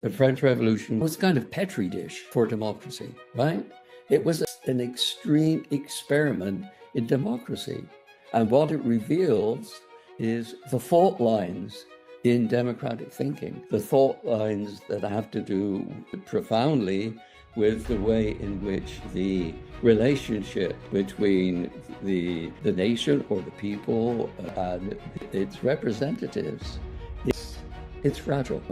The French Revolution was kind of petri dish for democracy, right? It was an extreme experiment in democracy. And what it reveals is the fault lines in democratic thinking, the thought lines that have to do profoundly with the way in which the relationship between the nation or the people and its representatives it's fragile.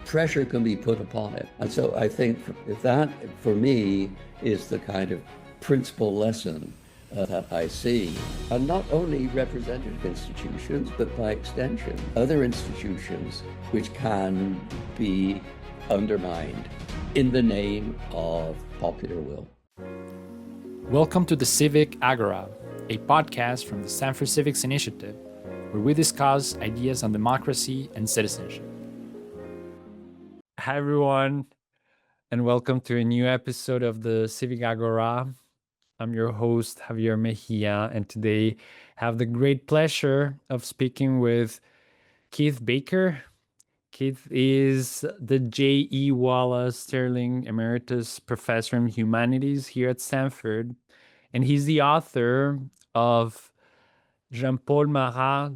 Pressure can be put upon it. And so I think that, for me, is the kind of principal lesson that I see. And not only representative institutions, but by extension, other institutions which can be undermined in the name of popular will. Welcome to the Civic Agora, a podcast from the Stanford Civics Initiative, where we discuss ideas on democracy and citizenship. Hi, everyone, and welcome to a new episode of the Civic Agora. I'm your host, Javier Mejia, and today I have the great pleasure of speaking with Keith Baker. Keith is the J.E. Wallace Sterling Emeritus Professor in Humanities here at Stanford, and he's the author of Jean-Paul Marat,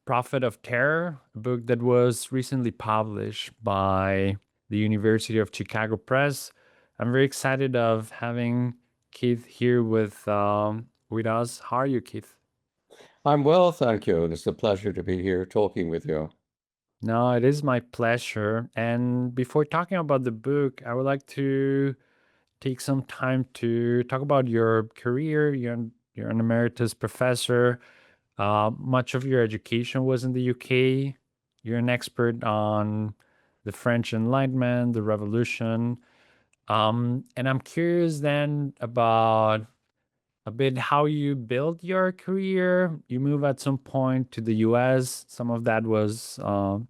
Prophet of Terror, a book that was recently published by the University of Chicago Press. I'm very excited of having Keith here with us. How are you, Keith? I'm well, thank you. It's a pleasure to be here talking with you. No, it is my pleasure. And before talking about the book, I would like to take some time to talk about your career. You're an emeritus professor. Much of your education was in the UK. You're an expert on the French Enlightenment, the Revolution. And I'm curious then about a bit how you built your career. You moved at some point to the US. Some of that was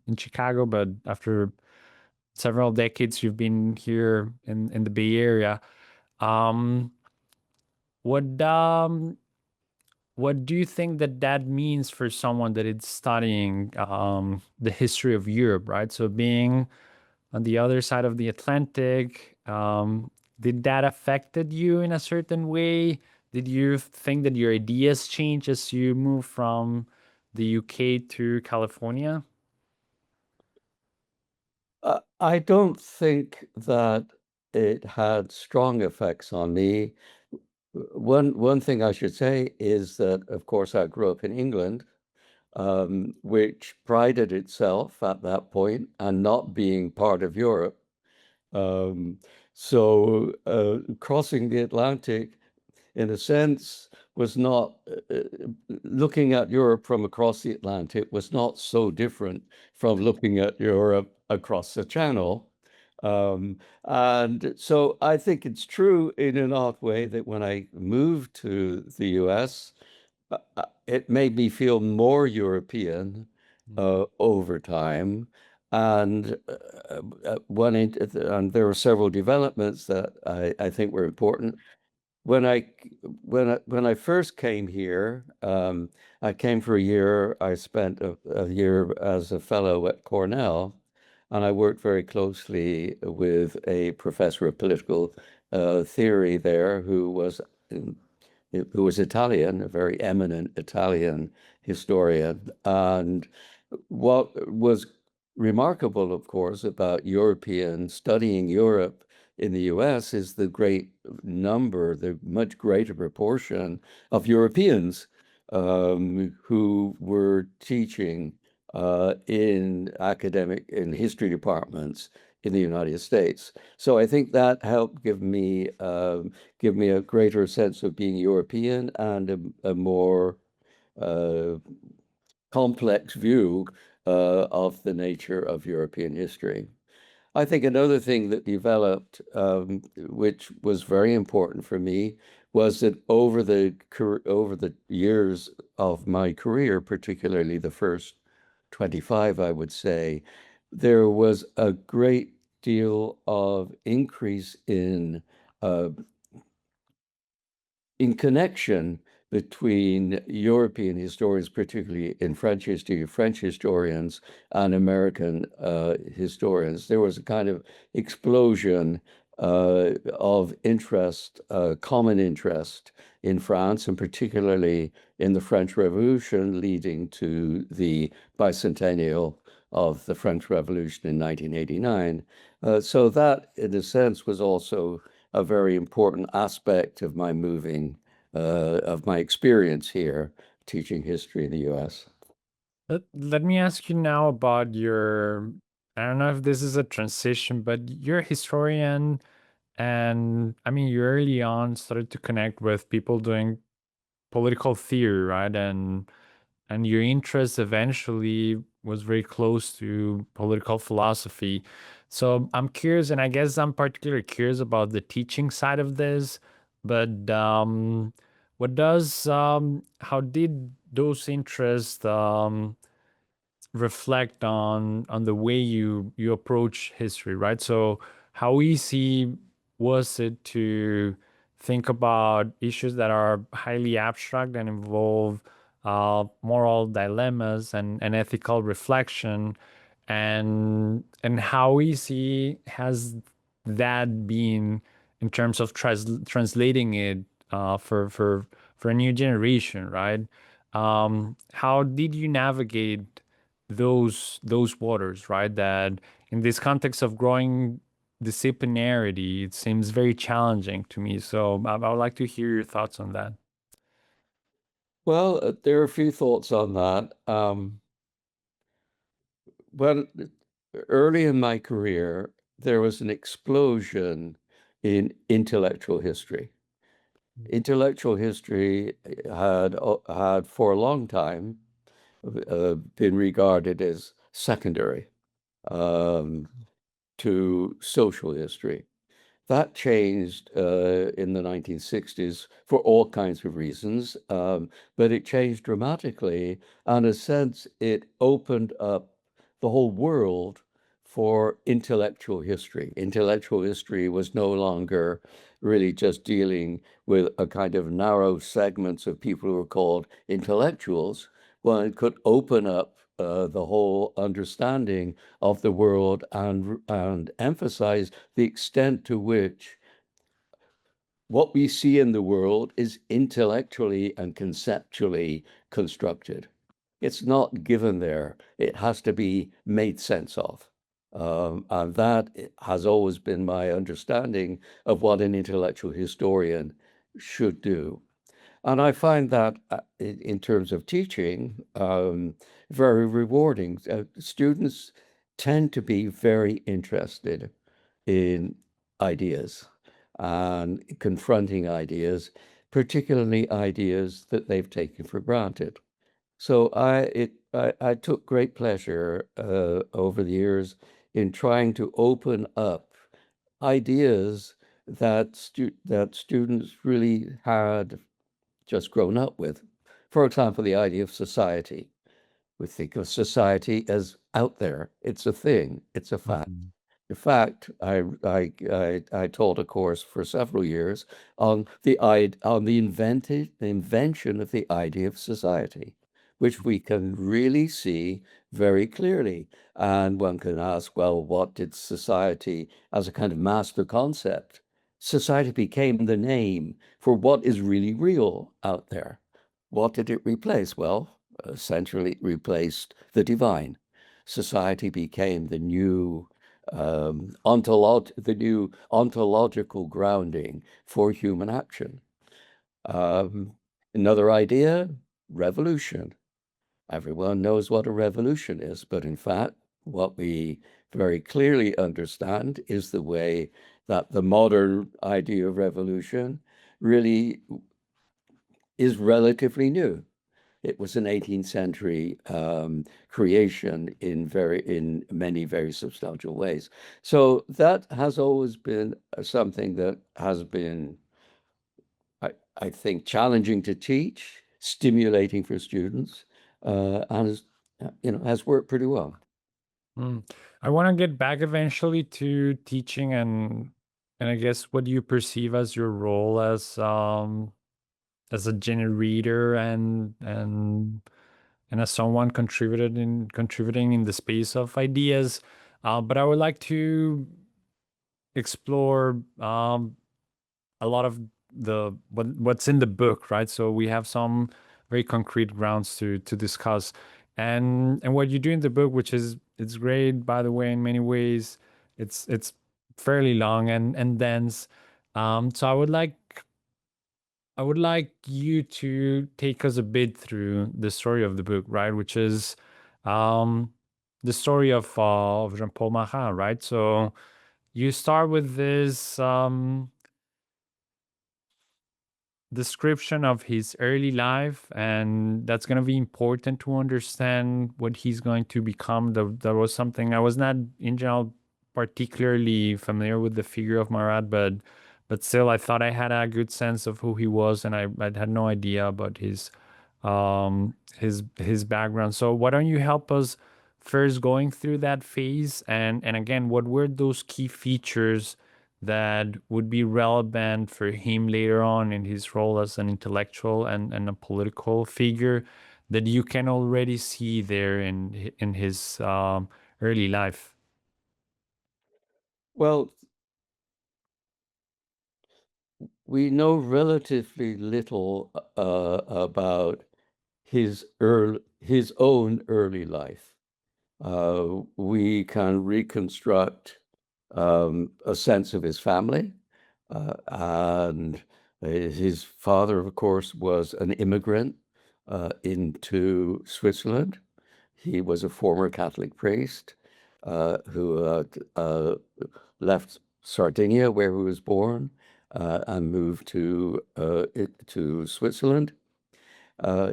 in Chicago, but after several decades, you've been here in the Bay Area. Um, what do you think that means for someone that is studying the history of Europe, right? So being on the other side of the Atlantic, did that affected you in a certain way? Did you think that your ideas changed as you moved from the UK to California? I don't think that it had strong effects on me. One thing I should say is that, of course, I grew up in England, which prided itself at that point on not being part of Europe. So crossing the Atlantic, in a sense, was not looking at Europe from across the Atlantic was not so different from looking at Europe across the Channel. And so I think it's true in an odd way that when I moved to the US, it made me feel more European over time. And and there were several developments that I think were important. When I first came here, I came for a year. I spent a year as a fellow at Cornell, and I worked very closely with a professor of political theory there who was Italian, a very eminent Italian historian. And what was remarkable, of course, about Europeans studying Europe in the US is the great number, the much greater proportion of Europeans who were teaching in history departments in the United States. So I think that helped give me a greater sense of being European and a more complex view of the nature of European history. I think another thing that developed, which was very important for me, was that over the years of my career, particularly the first 25, I would say, there was a great deal of increase in connection between European historians, particularly in French history, French historians and American historians. There was a kind of explosion of interest, common interest in France, and particularly in the French Revolution, leading to the bicentennial of the French Revolution in 1989. So that, in a sense, was also a very important aspect of my of my experience here teaching history in the US. Let me ask you now about your, I don't know if this is a transition, but you're a historian, and I mean, you early on started to connect with people doing political theory, right? And your interest eventually was very close to political philosophy. So I'm curious, and I guess I'm particularly curious about the teaching side of this, but how did those interests reflect on the way you approach history, right? So how easy was it to think about issues that are highly abstract and involve moral dilemmas and ethical reflection, and how easy has that been in terms of translating it for a new generation, right? How did you navigate those waters, right? That in this context of growing disciplinarity, it seems very challenging to me. So I would like to hear your thoughts on that. Well, there are a few thoughts on that. Well, early in my career, there was an explosion in intellectual history. Intellectual history had for a long time been regarded as secondary um, to social history. That changed in the 1960s for all kinds of reasons, but it changed dramatically. And in a sense, it opened up the whole world for intellectual history. Intellectual history was no longer really just dealing with a kind of narrow segments of people who were called intellectuals. Well, it could open up the whole understanding of the world and emphasize the extent to which what we see in the world is intellectually and conceptually constructed. It's not given there. It has to be made sense of. And that has always been my understanding of what an intellectual historian should do. And I find that in terms of teaching, very rewarding. Students tend to be very interested in ideas and confronting ideas, particularly ideas that they've taken for granted. So I took great pleasure over the years in trying to open up ideas that students really had just grown up with. For example, the idea of society. We think of society as out there. It's a thing. It's a fact. Mhm. In fact, I taught a course for several years on the invention of the idea of society, which we can really see very clearly. And one can ask, well, what did society as a kind of master concept? Society became the name for what is really real out there. What did it replace? Well, essentially it replaced the divine. Society became the new ontological grounding for human action. Um, Another idea, revolution. Everyone knows what a revolution is, but in fact, what we very clearly understand is the way that the modern idea of revolution really is relatively new. It was an 18th century creation in many very substantial ways. So that has always been something that has been, I think, challenging to teach, stimulating for students, and has worked pretty well. Mm. I want to get back eventually to teaching and I guess what you perceive as your role as as a generator and as someone contributing in the space of ideas. But I would like to explore a lot of what's in the book, right? So we have some very concrete grounds to discuss, and what you do in the book, which is it's great, by the way, in many ways. It's fairly long and dense. So I would like you to take us a bit through the story of the book, right? Which is um, the story of Jean-Paul Marat, right? So you start with this description of his early life, and that's going to be important to understand what he's going to become. That was something I was not in general particularly familiar with the figure of Marat, but still I thought I had a good sense of who he was, and I had no idea about his background. So why don't you help us first going through that phase, and again, what were those key features that would be relevant for him later on in his role as an intellectual and a political figure that you can already see there in his early life? Well, we know relatively little about his own early life. We can reconstruct a sense of his family, and his father, of course, was an immigrant into Switzerland. He was a former Catholic priest who left Sardinia, where he was born, and moved to Switzerland. Uh,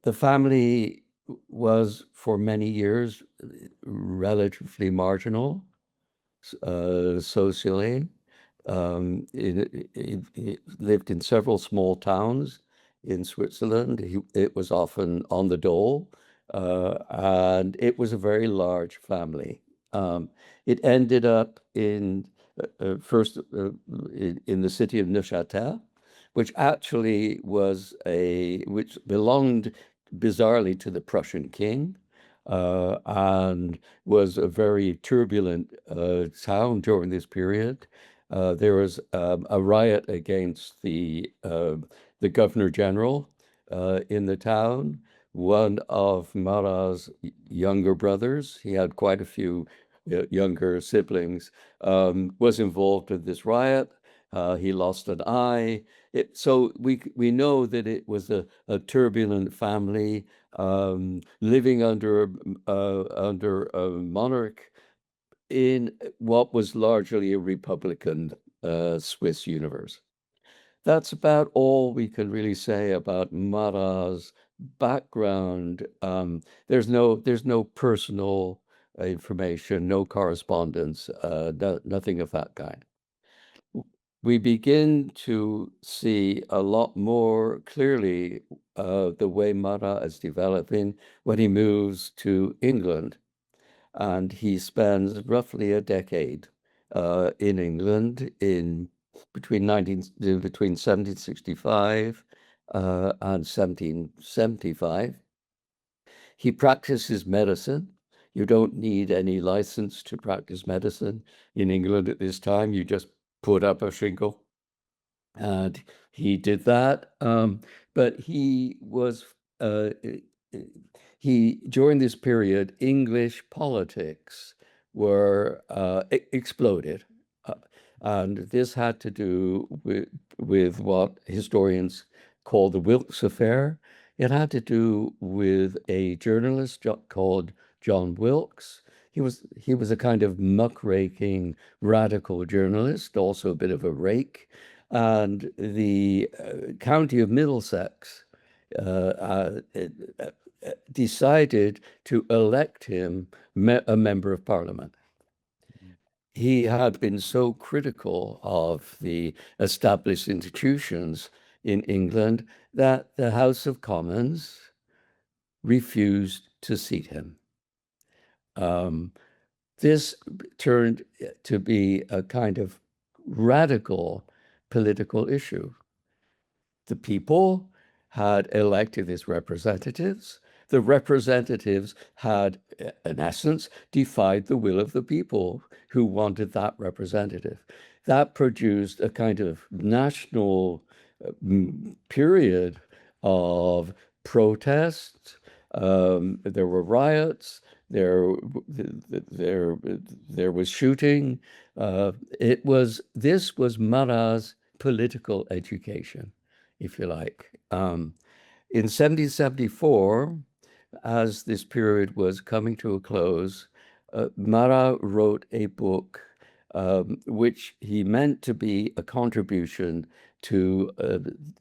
the family was for many years relatively marginal socially. He lived in several small towns in Switzerland. It was often on the dole, and it was a very large family. It ended up in first in the city of Neuchâtel, which actually which belonged bizarrely to the Prussian king, and was a very turbulent town during this period. There was a riot against the governor general in the town. One of Marat's younger brothers, he had quite a few younger siblings, was involved in this riot. He lost an eye. So we know that it was a turbulent family living under a monarch in what was largely a Republican Swiss universe. That's about all we can really say about Marat's background. There's no personal information, no correspondence, nothing of that kind. We begin to see a lot more clearly the way Marat is developing when he moves to England, and he spends roughly a decade in England between 1765 and 1775. He practices medicine. You don't need any license to practice medicine in England at this time. You just put up a shingle, and he did that. But uh, during this period, English politics were exploded. Uh, and this had to do with what historians call the Wilkes Affair. It had to do with a journalist called John Wilkes. He was a kind of muckraking radical journalist, also a bit of a rake, and the county of Middlesex uh, uh, decided to elect him a member of parliament. He had been so critical of the established institutions in England that the House of Commons refused to seat him. Um, this turned to be a kind of radical political issue. The people had elected his representatives. The representatives had, in essence, defied the will of the people who wanted that representative. That produced a kind of national period of protest. There were riots. There, there, there was shooting. This was Marat's political education, if you like. In 1774, as this period was coming to a close, Marat wrote a book which he meant to be a contribution to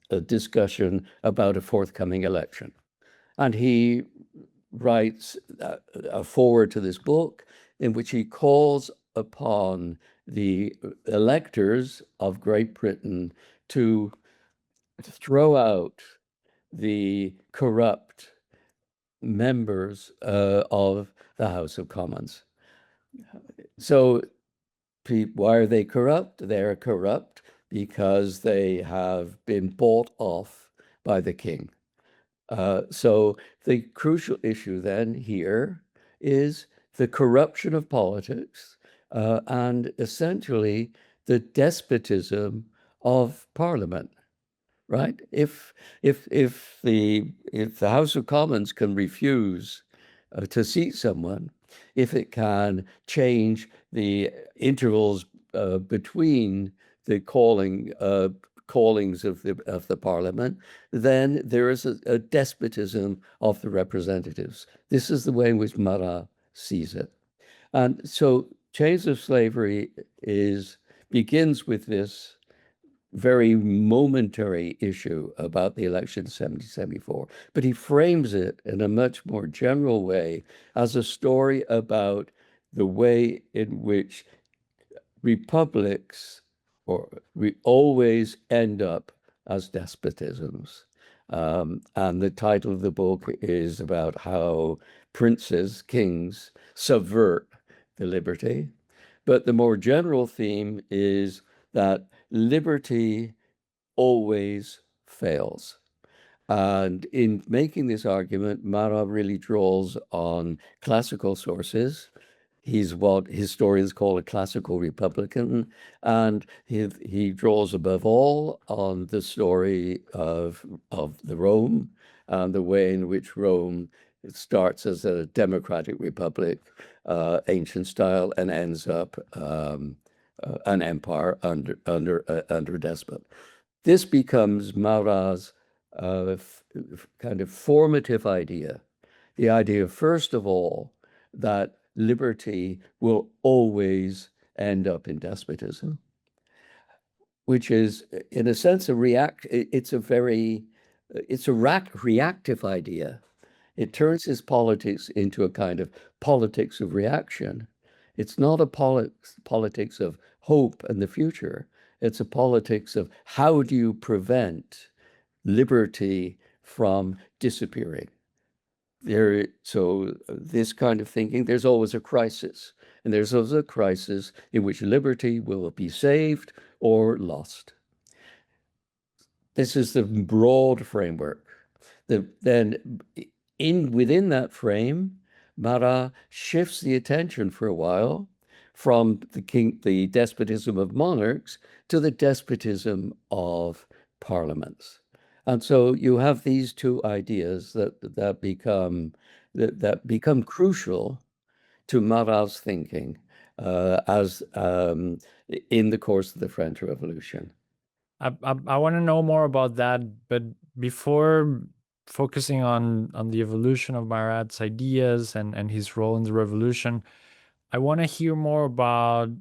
a discussion about a forthcoming election. And he writes a foreword to this book in which he calls upon the electors of Great Britain to throw out the corrupt members of the House of Commons. So why are they corrupt? They're corrupt because they have been bought off by the king. So the crucial issue then here is the corruption of politics and essentially the despotism of Parliament, right? If the House of Commons can refuse to seat someone, if it can change the intervals between the callings of the Parliament, then there is a despotism of the representatives. This is the way in which Marat sees it. And so Chains of Slavery begins with this very momentary issue about the election of 1774, but he frames it in a much more general way as a story about the way in which republics we always end up as despotisms. And the title of the book is about how princes, kings, subvert the liberty. But the more general theme is that liberty always fails. And in making this argument, Marat really draws on classical sources. He's what historians call a classical Republican, and he draws above all on the story of the Rome and the way in which Rome starts as a democratic republic, ancient style, and ends up an empire under despot. This becomes Marat's kind of formative idea, the idea, first of all, that liberty will always end up in despotism, which is, in a sense, it's a reactive idea. It turns his politics into a kind of politics of reaction. It's not a politics of hope and the future. It's a politics of how do you prevent liberty from disappearing. So this kind of thinking, there's always a crisis, and there's always a crisis in which liberty will be saved or lost. This is the broad framework. Then within that frame, Marat shifts the attention for a while from the despotism of monarchs to the despotism of parliaments. And so you have these two ideas that become crucial to Marat's thinking as in the course of the French Revolution. I want to know more about that, but before focusing on the evolution of Marat's ideas and his role in the revolution, I want to hear more about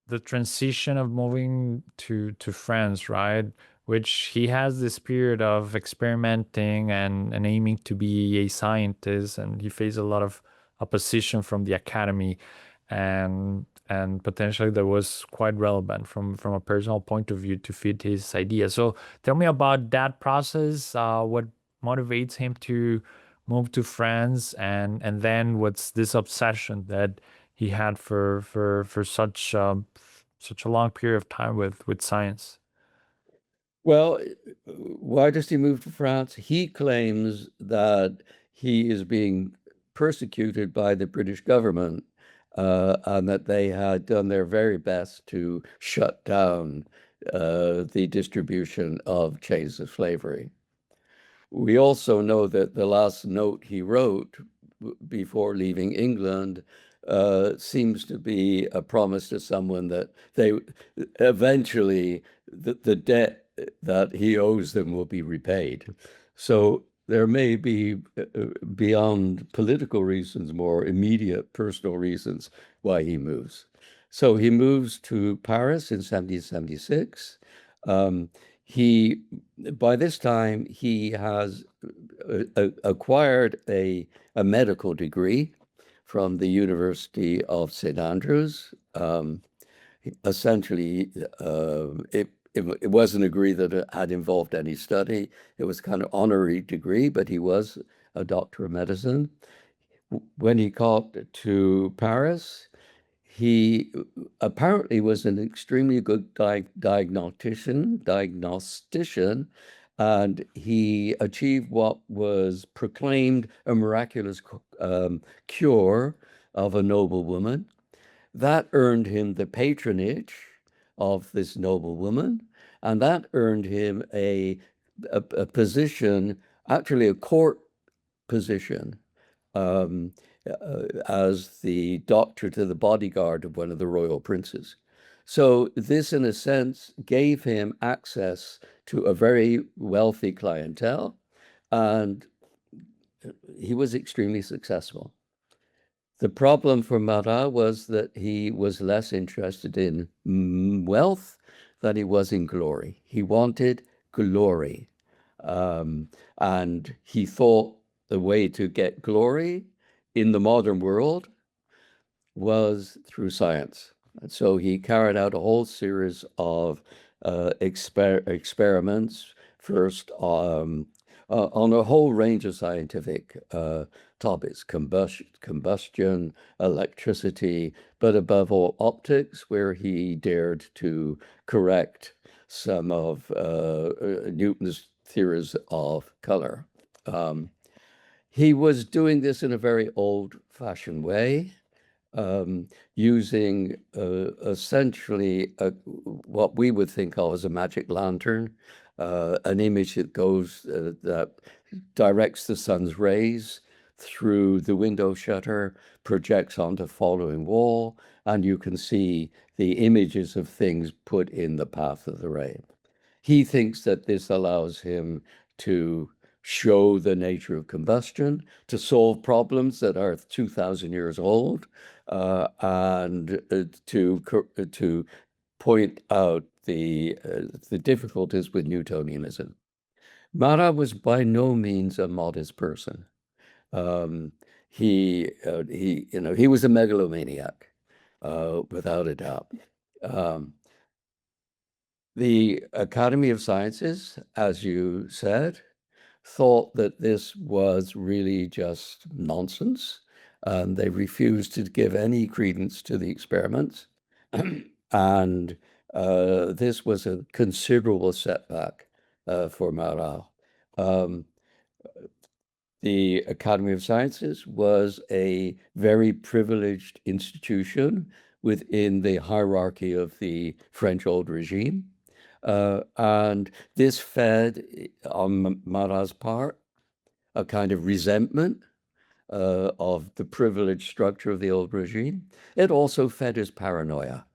the transition of moving to France, right? Which he has this period of experimenting and aiming to be a scientist, and he faced a lot of opposition from the academy, and potentially that was quite relevant from a personal point of view to fit his idea. So tell me about that process. What motivates him to move to France, and then what's this obsession that he had for such a long period of time with science? Well, why does he move to France? He claims that he is being persecuted by the British government, and that they had done their very best to shut down the distribution of chains of slavery. We also know that the last note he wrote before leaving England seems to be a promise to someone that they eventually the debt that he owes them will be repaid. So there may be, beyond political reasons, more immediate personal reasons why he moves. So he moves to Paris in 1776. Um, he, by this time, he has acquired a medical degree from the University of St. Andrews. Essentially, it wasn't a degree that had involved any study. It was kind of honorary degree, but he was a doctor of medicine. When he got to Paris, he apparently was an extremely good diagnostician, and he achieved what was proclaimed a miraculous cure of a noblewoman. That earned him the patronage of this noblewoman, and that earned him a position, actually a court position, um, as the doctor to the bodyguard of one of the royal princes. So this, in a sense, gave him access to a very wealthy clientele, and he was extremely successful. The problem for Marat was that he was less interested in wealth than he was in glory. He wanted glory. Um, and he thought the way to get glory in the modern world was through science. And so he carried out a whole series of experiments, first on a whole range of scientific topics, combustion, electricity, but above all optics, where he dared to correct some of Newton's theories of color. Um, he was doing this in a very old-fashioned way, using essentially what we would think of as a magic lantern, an image that directs the sun's rays through the window shutter, projects onto following wall, and you can see the images of things put in the path of the ray. He thinks that this allows him to show the nature of combustion, to solve problems that are 2,000 years old, and to point out the difficulties with Newtonianism. Marat was by no means a modest person. Um, he was a megalomaniac, without a doubt. Um, The Academy of Sciences, as you said, thought that this was really just nonsense, and they refused to give any credence to the experiments. And this was a considerable setback for Marat. Um, the Academy of Sciences was a very privileged institution within the hierarchy of the French old regime. And this fed on Marat's part a kind of resentment of the privileged structure of the old regime. It also fed his paranoia.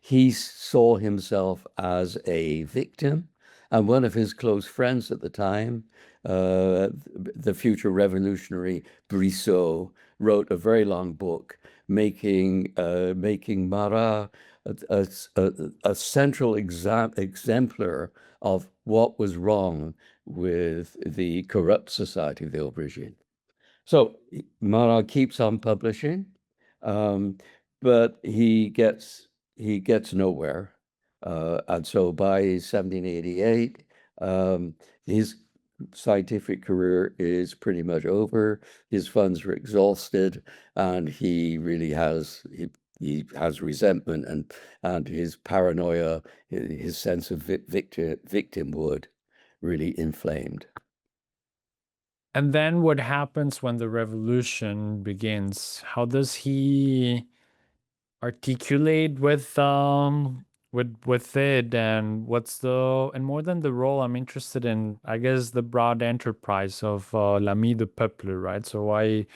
He saw himself as a victim, and one of his close friends at the time, the future revolutionary Brissot, wrote a very long book making Marat a central exemplar of what was wrong with the corrupt society of the old regime. So Marat keeps on publishing, um, but he gets nowhere. And so by 1788, his scientific career is pretty much over. His funds are exhausted, and he really has he has resentment and his paranoia, his sense of victimhood really inflamed. And then what happens when the revolution begins? How does he articulate with it, and what's the, and more than the role, I'm interested in, I guess, the broad enterprise of l'ami du peuple, right? So why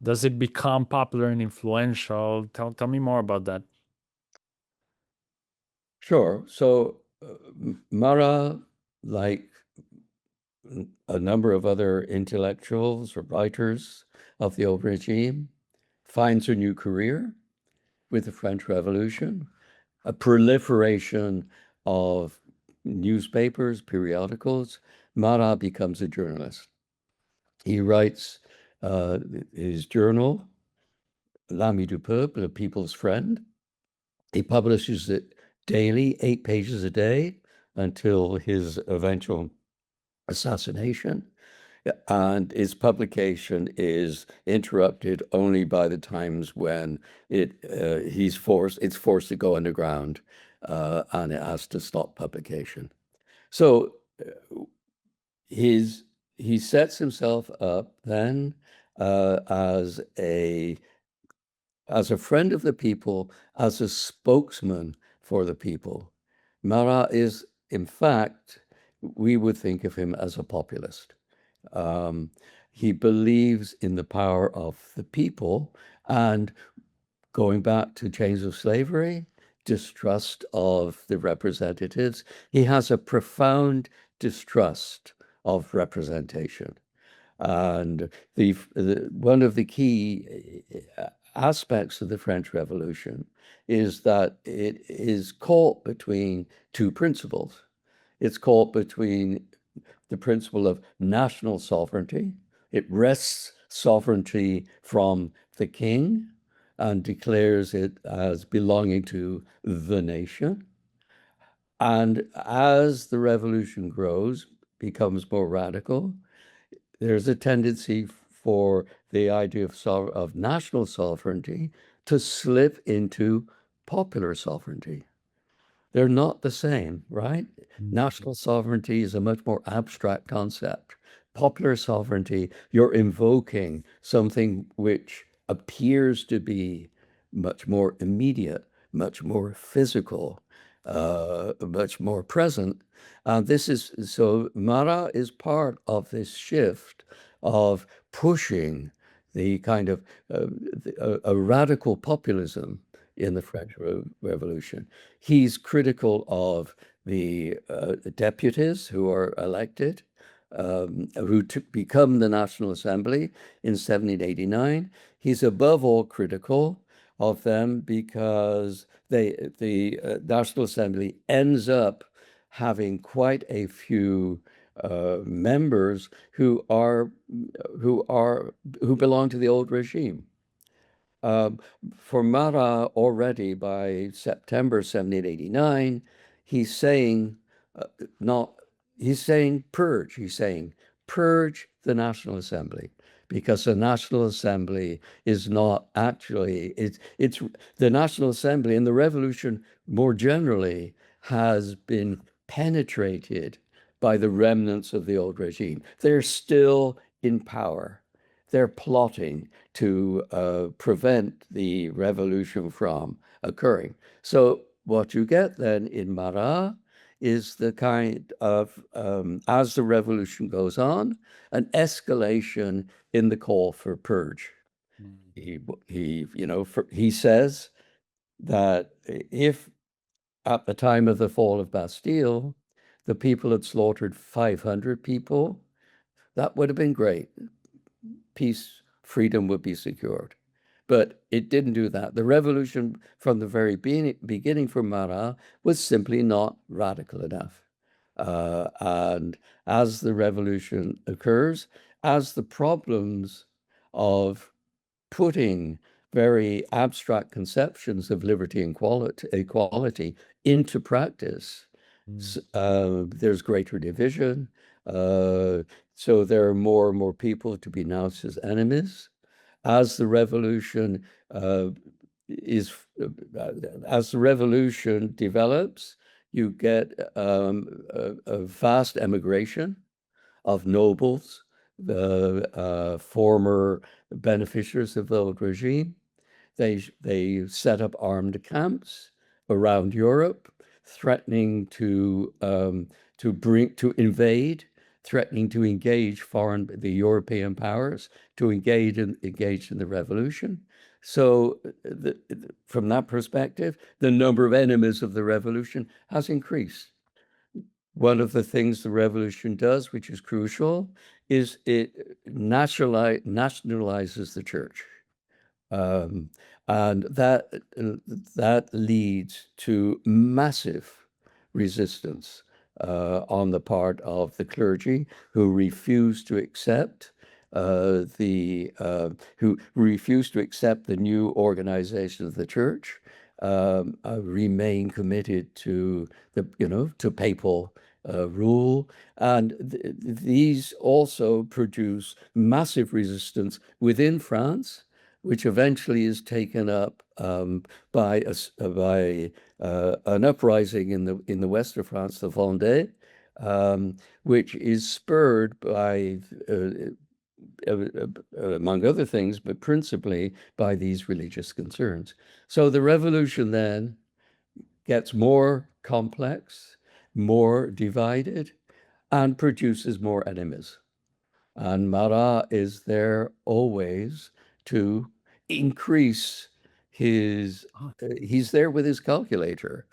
does it become popular and influential? Tell me more about that. Sure. So Marat, like a number of other intellectuals or writers of the old regime, finds a new career with the French Revolution, a proliferation of newspapers, periodicals. Marat becomes a journalist. He writes uh, his journal, L'Ami du Peuple, the people's friend. He publishes it daily, 8 pages a day, until his eventual assassination. And its publication is interrupted only by the times when it's forced to go underground, and it has to stop publication. So his he sets himself up then as a friend of the people, as a spokesman for the people. Marat is, in fact, we would think of him as a populist. Um, he believes in the power of the people, and going back to chains of slavery, distrust of the representatives. He has a profound distrust of representation. And one of the key aspects of the French Revolution is that it is caught between two principles. It's caught between the principle of national sovereignty. It wrests sovereignty from the king and declares it as belonging to the nation. And as the revolution grows, becomes more radical, there's a tendency for the idea of national sovereignty to slip into popular sovereignty. They're not the same, right? Mm. National sovereignty is a much more abstract concept. Popular sovereignty, you're invoking something which appears to be much more immediate, much more physical, much more present. This is so Marat is part of this shift of pushing the kind of a radical populism in the French Revolution. He's critical of the deputies who are elected, who become the National Assembly in 1789. He's above all critical of them because the National Assembly ends up having quite a few members who belong to the old regime. Um, for Marat, already by September 1789, he's saying, not, he's saying purge. He's saying purge the National Assembly because the National Assembly is not actually, it's the National Assembly and the revolution more generally has been penetrated by the remnants of the old regime. They're still in power. They're plotting to prevent the revolution from occurring. So what you get then in Marat is the kind of, as the revolution goes on, an escalation in the call for purge. Mm. He says that if at the time of the fall of Bastille, the people had slaughtered 500 people, that would have been great. Peace, freedom would be secured. But it didn't do that. The revolution from the very beginning for Marat was simply not radical enough. And as the revolution occurs, as the problems of putting very abstract conceptions of liberty and equality into practice, Mm. there's greater division. Uh, so there are more and more people to be denounced as enemies. As the revolution is as the revolution develops, you get a vast emigration of nobles, the former beneficiaries of the old regime. They set up armed camps around Europe, threatening to invade, threatening to engage the European powers, to engage in the revolution. So, from that perspective, the number of enemies of the revolution has increased. One of the things the revolution does, which is crucial, is it nationalizes the church. Um, and that leads to massive resistance on the part of the clergy who refuse to accept the new organization of the church, remain committed to to papal rule, and these also produce massive resistance within France, which eventually is taken up by an uprising in the west of France, the Vendée, which is spurred by, among other things, but principally by these religious concerns. So the revolution then gets more complex, more divided, and produces more enemies. And Marat is there always to increase he's there with his calculator,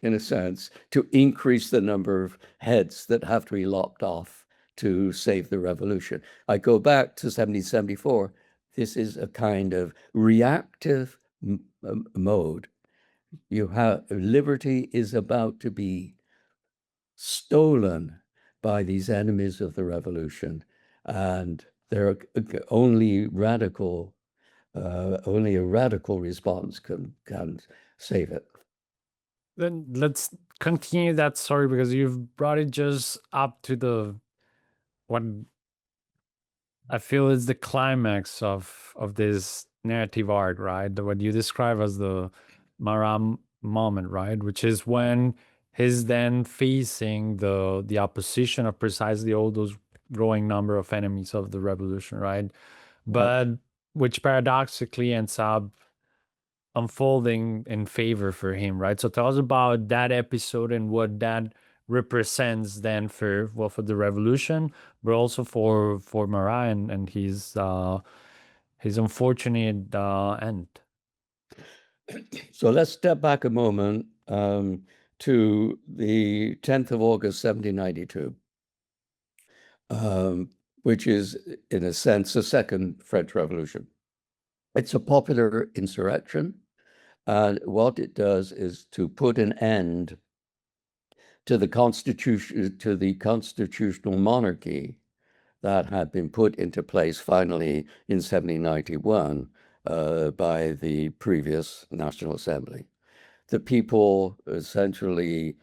in a sense, to increase the number of heads that have to be lopped off to save the revolution. I go back to 1774. This is a kind of reactive mode. You have liberty is about to be stolen by these enemies of the revolution, and there only only a radical response can save it. Then let's continue that story, because you've brought it just up to the what I feel is the climax of this narrative arc, right? What you describe as the Marat moment, right? Which is when he's then facing the opposition of precisely all those growing number of enemies of the revolution, right? But which paradoxically ends up unfolding in favor for him, right? So tell us about that episode and what that represents then for the revolution, but also for Marat and his unfortunate end. So let's step back a moment to the 10th of August, 1792, which is, in a sense, the Second French Revolution. It's a popular insurrection, and what it does is to put an end to the constitutional monarchy that had been put into place finally in 1791 by the previous National Assembly. The people essentially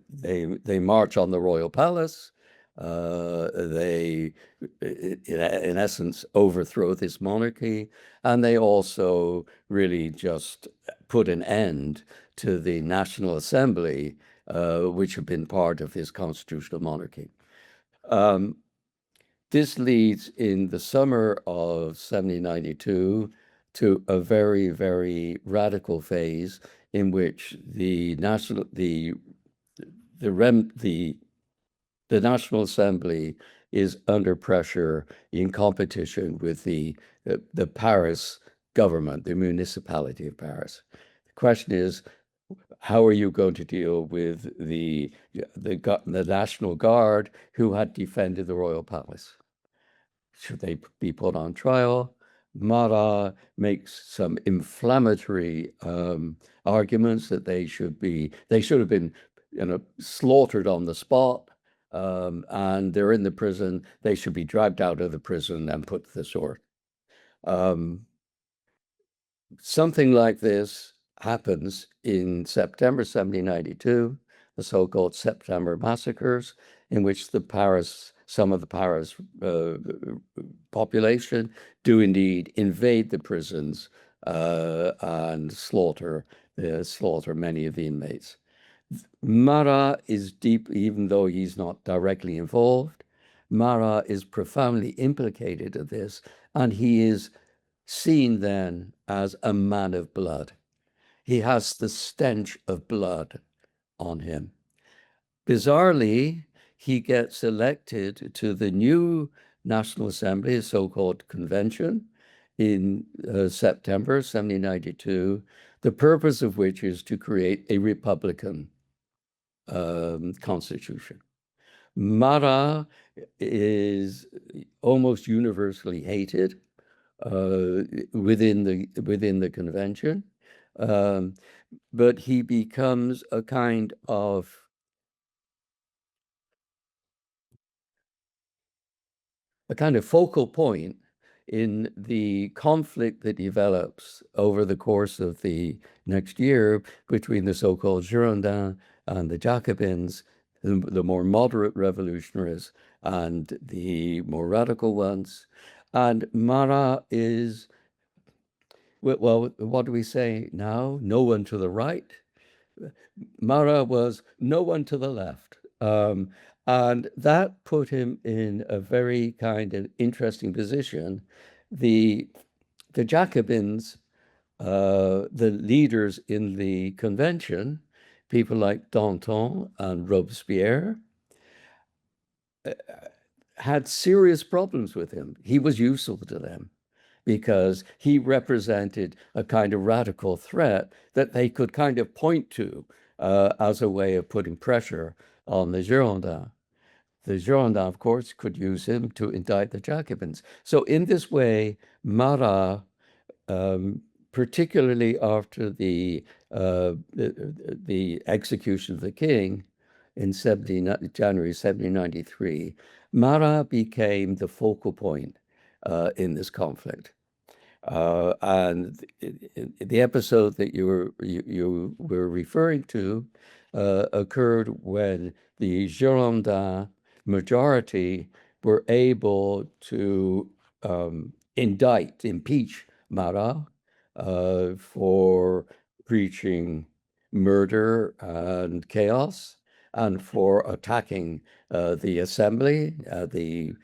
they march on the royal palace. They, in essence, overthrow this monarchy, and they also really just put an end to the National Assembly, which had been part of this constitutional monarchy. This leads in the summer of 1792 to a very, very radical phase in which the National Assembly is under pressure in competition with the Paris government, the municipality of Paris. The question is, how are you going to deal with the National Guard who had defended the royal palace? Should they be put on trial? Marat makes some inflammatory arguments that they should have been, slaughtered on the spot, and they're in the prison. They should be dragged out of the prison and put to the sword. Something like this happens in September 1792, the so-called September massacres, in which some of the Paris population do indeed invade the prisons and slaughter many of the inmates. Marat is deep, even though he's not directly involved. Marat is profoundly implicated in this, and he is seen then as a man of blood. He has the stench of blood on him. Bizarrely, he gets elected to the new National Assembly, a so-called convention, in September 1792, the purpose of which is to create a republican constitution. Marat is almost universally hated within the convention, but he becomes a kind of focal point in the conflict that develops over the course of the next year between the so-called Girondins and the Jacobins, the more moderate revolutionaries and the more radical ones. And Marat is, well, what do we say now? No one to the right. Marat was no one to the left. And that put him in a very kind of interesting position. The Jacobins, the leaders in the convention, people like Danton and Robespierre, had serious problems with him. He was useful to them because he represented a kind of radical threat that they could kind of point to as a way of putting pressure on the Girondins. The Girondins, of course, could use him to indict the Jacobins. So in this way, Marat, particularly after the execution of the king in January 1793, Marat became the focal point in this conflict. And the episode that you were referring to occurred when the Girondin majority were able to impeach Marat for preaching murder and chaos and for attacking the assembly, the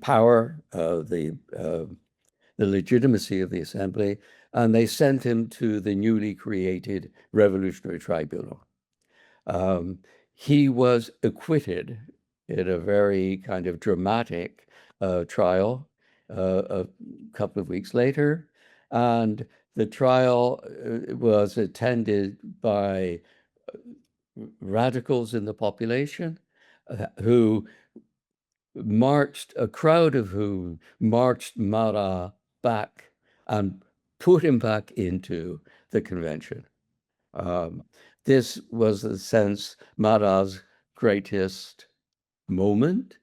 power, the legitimacy of the assembly, and they sent him to the newly created Revolutionary Tribunal. He was acquitted in a very kind of dramatic trial a couple of weeks later, and the trial was attended by radicals in the population who a crowd of whom marched Marat back and put him back into the convention. This was, in a sense, Marat's greatest moment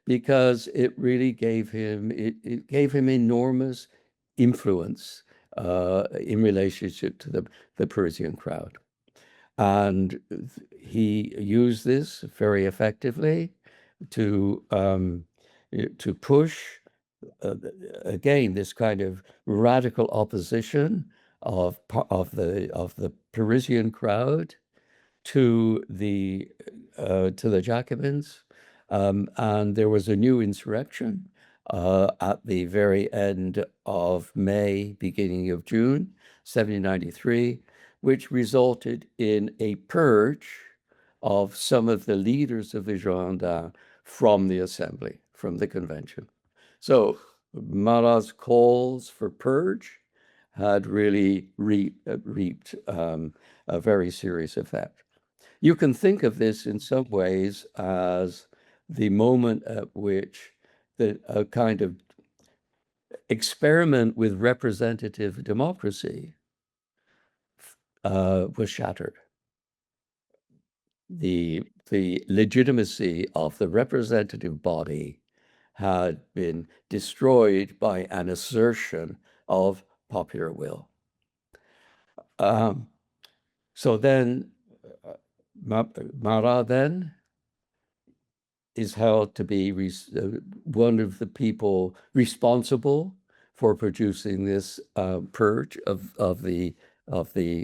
because it really gave him enormous influence in relationship to the Parisian crowd. And he used this very effectively to push again this kind of radical opposition of the Parisian crowd to the Jacobins, and there was a new insurrection at the very end of May, beginning of June, 1793, which resulted in a purge of some of the leaders of the Girondins from the assembly, from the convention. So Marat's calls for purge had really reaped a very serious effect. You can think of this in some ways as the moment at which a kind of experiment with representative democracy was shattered. The legitimacy of the representative body had been destroyed by an assertion of popular will. So then Marat then is held to be one of the people responsible for producing this purge of the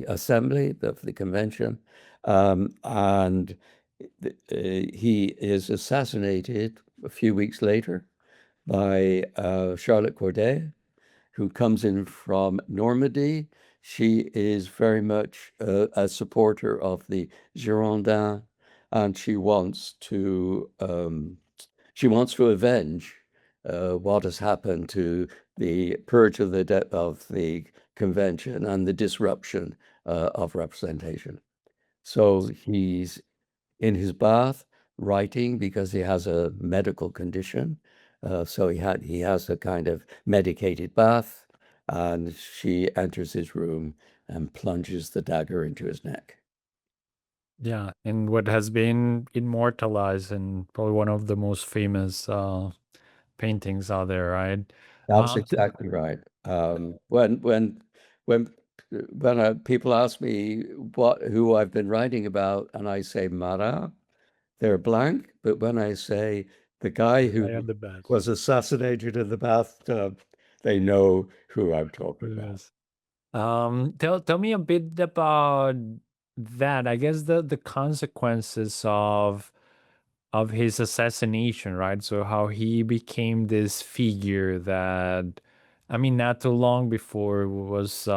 assembly, of the convention. And he is assassinated a few weeks later by Charlotte Corday, who comes in from Normandy. She is very much a supporter of the Girondins, and she wants to avenge what has happened to the purge of the convention and the disruption of representation. So he's in his bath writing because he has a medical condition. So he has a kind of medicated bath, and she enters his room and plunges the dagger into his neck. Yeah, and what has been immortalized and probably one of the most famous paintings out there, right? That's So, exactly right. When people ask me who I've been writing about, and I say Marat, they're blank. But when I say the guy I who am the best. was assassinated in the bathtub, they know who I'm talking about. Yes. Tell me a bit about that. I guess the consequences of his assassination, right? So how he became this figure that, I mean, not too long before was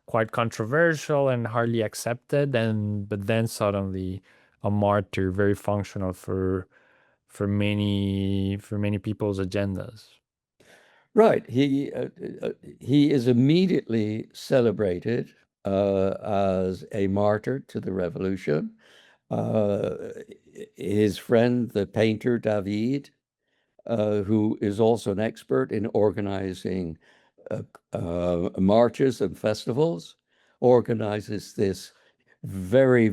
quite controversial and hardly accepted, and but then suddenly a martyr, very functional for many people's agendas. Right. He is immediately celebrated as a martyr to the revolution. Uh, his friend, the painter David, who is also an expert in organizing uh, marches and festivals, organizes this very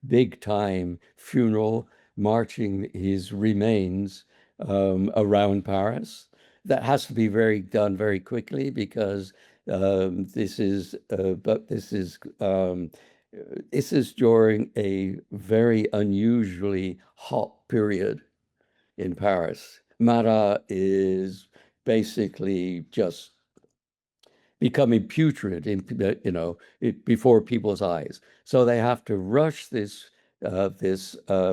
big time funeral, marching his remains around Paris. That has to be done very quickly because this is during a very unusually hot period in Paris. Marat is basically just becoming putrid before people's eyes. So they have to rush this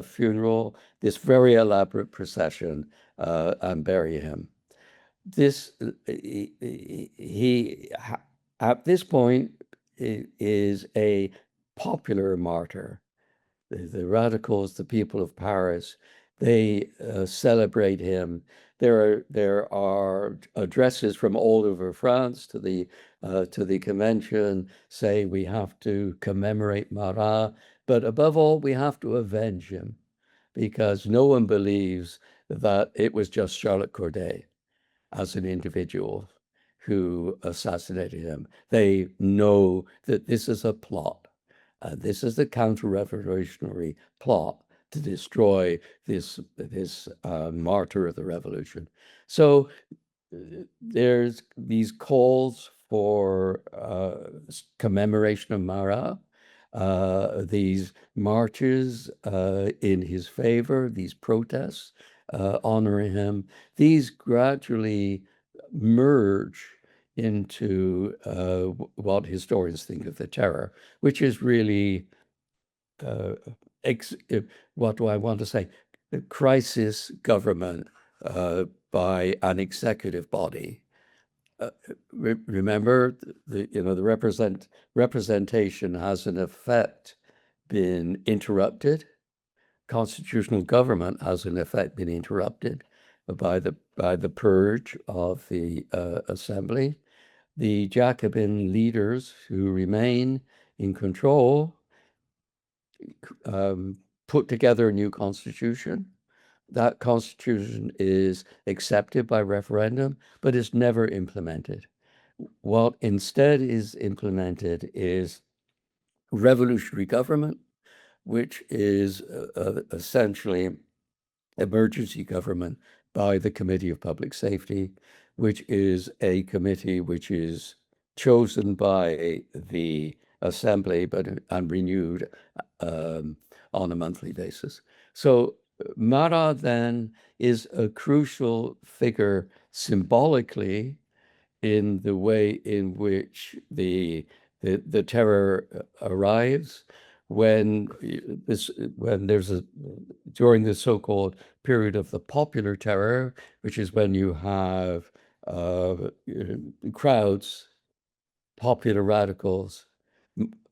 funeral, this very elaborate procession, and bury him. This he at this point is a popular martyr. The radicals, the people of Paris, they celebrate him. There are addresses from all over France to the convention say we have to commemorate Marat, but above all, we have to avenge him because no one believes that it was just Charlotte Corday as an individual who assassinated him. They know that this is a plot. This is a counter-revolutionary plot to destroy this martyr of the revolution. So there's these calls for commemoration of Marat, these marches in his favor, these protests honoring him. These gradually merge into what historians think of the terror, which is really uh, what do I want to say? The crisis government by an executive body. Remember, the representation has in effect been interrupted. Constitutional government has in effect been interrupted by the purge of the assembly. The Jacobin leaders who remain in control put together a new constitution. That constitution is accepted by referendum, but is never implemented. What instead is implemented is revolutionary government, which is essentially emergency government by the Committee of Public Safety, which is a committee which is chosen by the Assembly and renewed on a monthly basis. So Marat then is a crucial figure symbolically in the way in which the terror arrives when when there's a during the so-called period of the popular terror, which is when you have uh, crowds, popular radicals,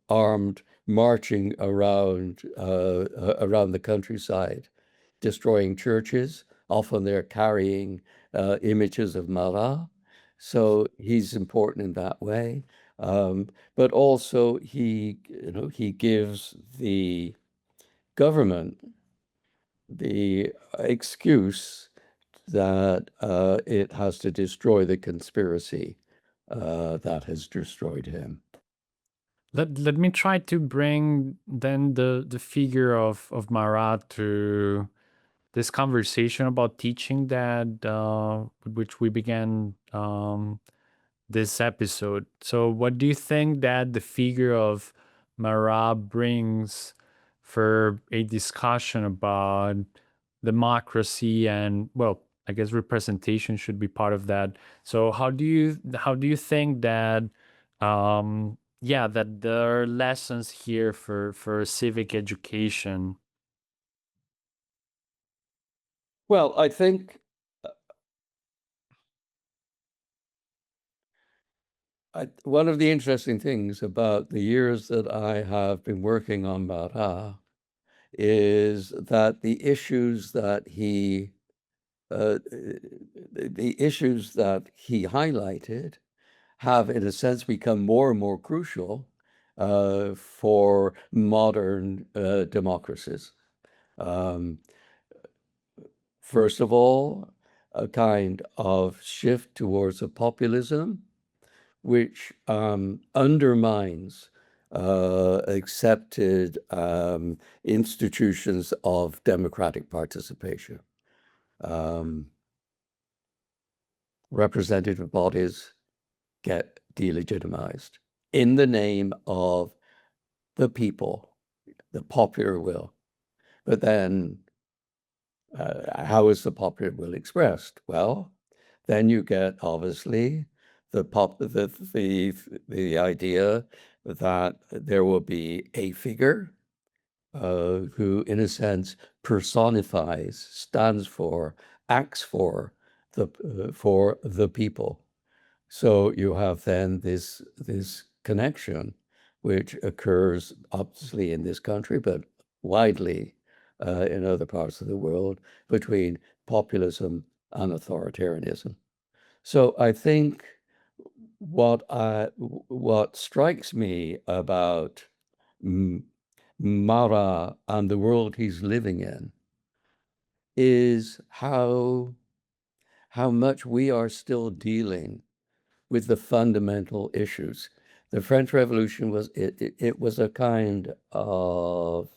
armed, marching around the countryside, destroying churches. Often they're carrying images of Marat. So he's important in that way. But also he gives the government the excuse that it has to destroy the conspiracy that has destroyed him. Let me try to bring then the figure of Marat to this conversation about teaching that with which we began this episode. So, what do you think that the figure of Marat brings for a discussion about democracy and, well, I guess representation should be part of that. So, how do you think that yeah, that there are lessons here for civic education? Well, I think one of the interesting things about the years that I have been working on Marat is that uh, the issues that he highlighted have, in a sense, become more and more crucial for modern democracies. Um, First of all, a kind of shift towards a populism which undermines accepted institutions of democratic participation. Um, Representative bodies get delegitimized in the name of the people, the popular will. But then, how is the popular will expressed? Well, then you get obviously the idea that there will be a figure who, in a sense, personifies, stands for, acts for the people. So you have then this connection, which occurs obviously in this country, but widely in other parts of the world, between populism and authoritarianism. So I think what strikes me about Mara and the world he's living in is how much we are still dealing with the fundamental issues. The French Revolution it was a kind of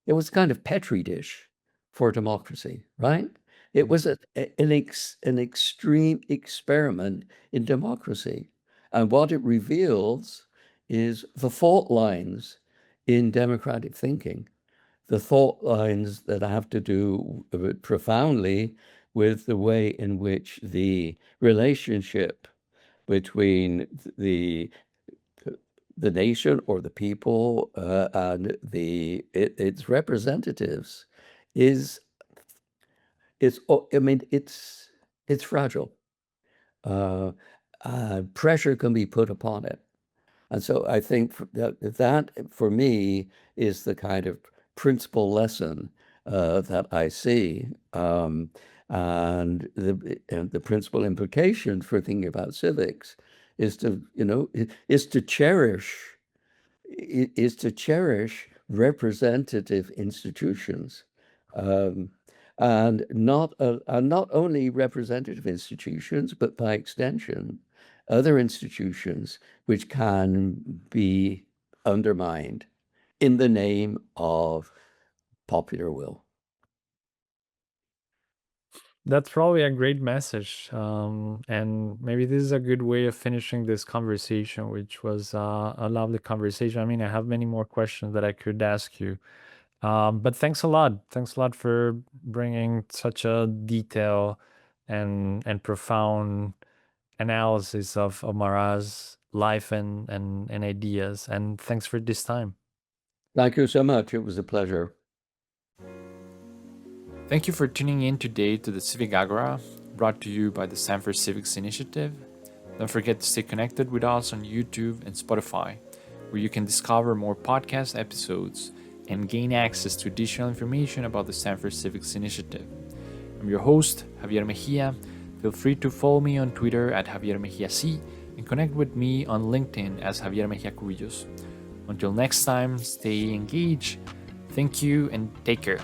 it was kind of petri dish for democracy, right? It was an extreme experiment in democracy. And what it reveals is the fault lines in democratic thinking, the thought lines that have to do profoundly with the way in which the relationship between the the nation or the people and its representatives is I mean it's fragile. Uh, Pressure can be put upon it. And so I think that for me is the kind of principal lesson that I see. And the principal implication for thinking about civics is to cherish is to cherish representative institutions, um, and not only representative institutions, but by extension, other institutions which can be undermined in the name of popular will. That's probably a great message. And maybe this is a good way of finishing this conversation, which was a lovely conversation. I mean, I have many more questions that I could ask you. But thanks a lot. Thanks a lot for bringing such a detailed and profound analysis of Marat's life and ideas. And thanks for this time. Thank you so much. It was a pleasure. Thank you for tuning in today to the Civic Agora, brought to you by the Stanford Civics Initiative. Don't forget to stay connected with us on YouTube and Spotify, where you can discover more podcast episodes and gain access to additional information about the Stanford Civics Initiative. I'm your host, Javier Mejia. Feel free to follow me on Twitter at Javier Mejia C and connect with me on LinkedIn as Javier Mejia Cubillos. Until next time, stay engaged. Thank you and take care.